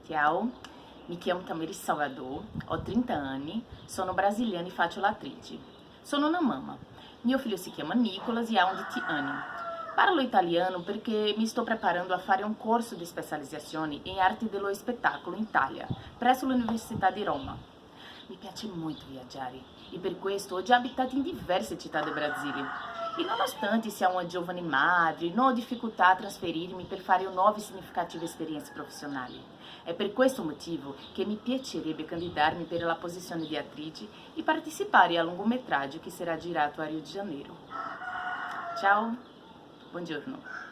Ciao, mi chiamo Tamiris Salvador, ho 30 anni, sono brasiliana e faccio l'attrice. Sono una mamma. Mio figlio si chiama Nicolas e ha 11 anni. Parlo italiano perché mi sto preparando a fare un corso di specializzazione in arte dello spettacolo in Italia, presso l'Università di Roma. Mi piace molto viaggiare e per questo ho già abitato in diverse città del Brasile. E nonostante sia uma giovane madre, non ho difficoltà a trasferirmi per fare nuove e significative esperienze profissionali. È per questo motivo che mi piacerebbe candidarmi per la posizione di attrice e partecipare al lungometraggio che sarà girato a Rio de Janeiro. Ciao, buongiorno.